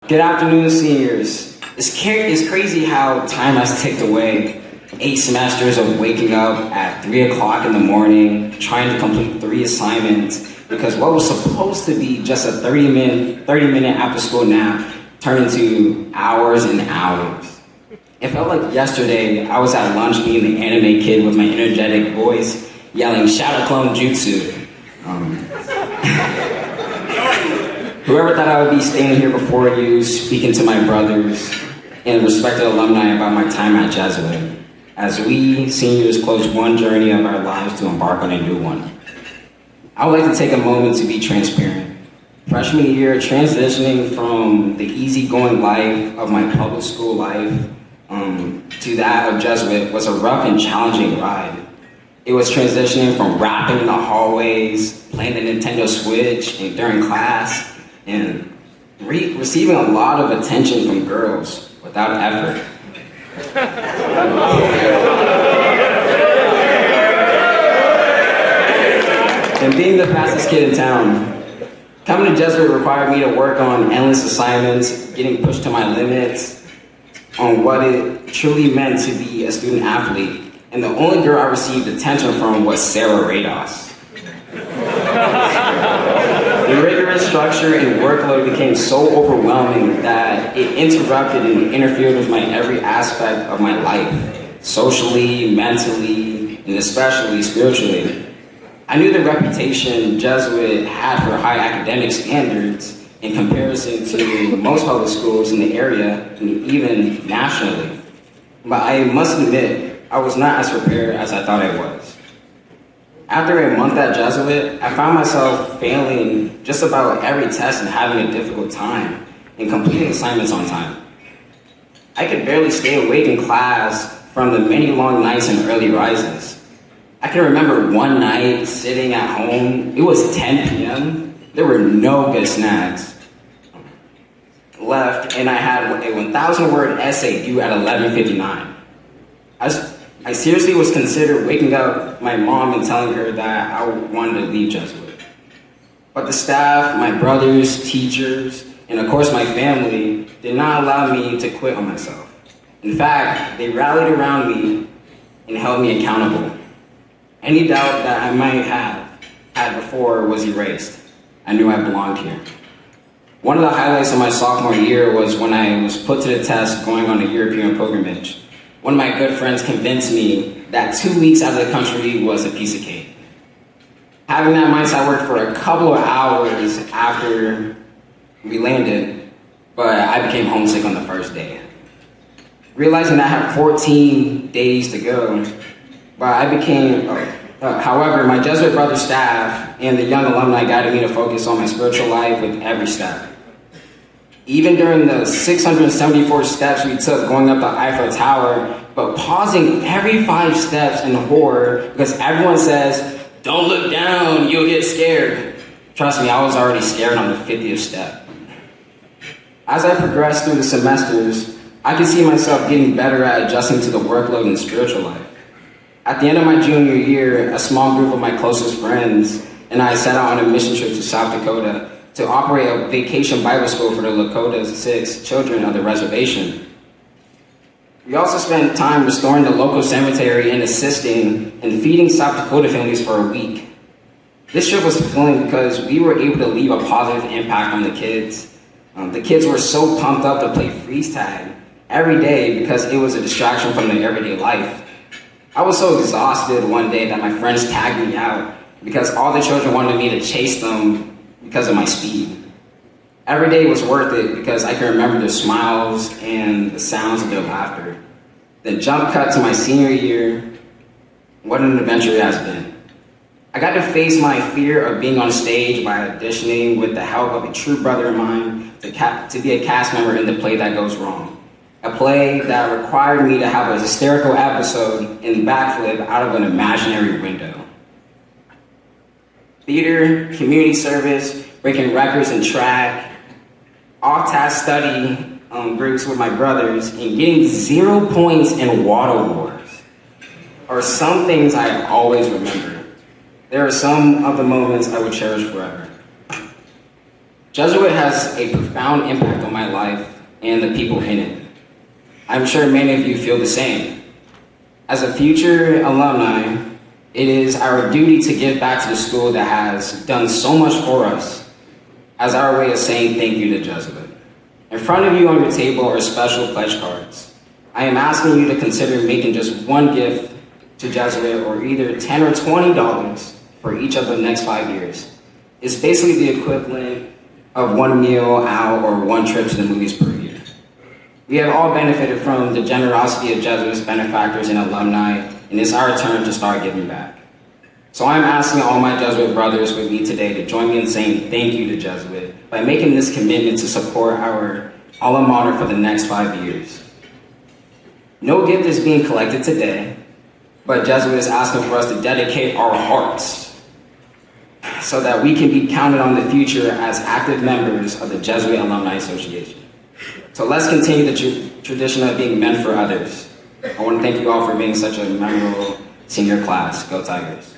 Good afternoon, seniors. It's crazy how time has ticked away. 8 semesters of waking up at 3 o'clock in the morning, trying to complete 3 assignments, because what was supposed to be just a 30-minute after-school nap turned into hours and hours. It felt like yesterday I was at lunch being the anime kid with my energetic voice, yelling Shadow Clone Jutsu. Whoever thought I would be standing here before you, speaking to my brothers and respected alumni about my time at Jesuit, as we seniors close one journey of our lives to embark on a new one. I would like to take a moment to be transparent. Freshman year, transitioning from the easygoing life of my public school life to that of Jesuit was a rough and challenging ride. It was transitioning from rapping in the hallways, playing the Nintendo Switch and during class, and receiving a lot of attention from girls without effort. And being the fastest kid in town. Coming to Jesuit required me to work on endless assignments, getting pushed to my limits on what it truly meant to be a student athlete. And the only girl I received attention from was Sarah Rados. The rigorous structure and workload became so overwhelming that it interrupted and interfered with my every aspect of my life, socially, mentally, and especially spiritually. I knew the reputation Jesuit had for high academic standards in comparison to most public schools in the area and even nationally. But I must admit, I was not as prepared as I thought I was. After a month at Jesuit, I found myself failing just about every test and having a difficult time in completing assignments on time. I could barely stay awake in class from the many long nights and early rises. I can remember one night sitting at home, it was 10 p.m., there were no good snacks left, and I had a 1,000-word essay due at 11:59. I seriously was considered waking up my mom and telling her that I wanted to leave Jesuit. But the staff, my brothers, teachers, and of course my family did not allow me to quit on myself. In fact, they rallied around me and held me accountable. Any doubt that I might have had before was erased. I knew I belonged here. One of the highlights of my sophomore year was when I was put to the test going on a European pilgrimage. One of my good friends convinced me that 2 weeks out of the country was a piece of cake. Having that mindset, I worked for a couple of hours after we landed, but I became homesick on the first day. Realizing I had 14 days to go, however, my Jesuit brother staff and the young alumni guided me to focus on my spiritual life with every step. Even during the 674 steps we took going up the Eiffel Tower, but pausing every 5 steps in horror because everyone says, "Don't look down, you'll get scared." Trust me, I was already scared on the 50th step. As I progressed through the semesters, I could see myself getting better at adjusting to the workload in spiritual life. At the end of my junior year, a small group of my closest friends and I set out on a mission trip to South Dakota to operate a vacation Bible school for the Lakota 6 children of the reservation. We also spent time restoring the local cemetery and assisting and feeding South Dakota families for a week. This trip was fulfilling because we were able to leave a positive impact on the kids. The kids were so pumped up to play freeze tag every day because it was a distraction from their everyday life. I was so exhausted one day that my friends tagged me out because all the children wanted me to chase them because of my speed. Every day was worth it because I can remember their smiles and the sounds of their laughter. The jump cut to my senior year, what an adventure it has been. I got to face my fear of being on stage by auditioning with the help of a true brother of mine to be a cast member in the play That Goes Wrong. A play that required me to have a hysterical episode and backflip out of an imaginary window. Theater, community service, breaking records in track, off-task study groups with my brothers, and getting 0 points in water wars are some things I always remember. There are some of the moments I would cherish forever. Jesuit has a profound impact on my life and the people in it. I'm sure many of you feel the same. As a future alumni, it is our duty to give back to the school that has done so much for us as our way of saying thank you to Jesuit. In front of you on your table are special pledge cards. I am asking you to consider making just one gift to Jesuit, or either $10 or $20 for each of the next 5 years. It's basically the equivalent of one meal out or one trip to the movies per year. We have all benefited from the generosity of Jesuit's benefactors and alumni, and it's our turn to start giving back. So I'm asking all my Jesuit brothers with me today to join me in saying thank you to Jesuit by making this commitment to support our alma mater for the next 5 years. No gift is being collected today, but Jesuit is asking for us to dedicate our hearts so that we can be counted on the future as active members of the Jesuit Alumni Association. So let's continue the tradition of being men for others. I want to thank you all for being such a memorable senior class. Go Tigers.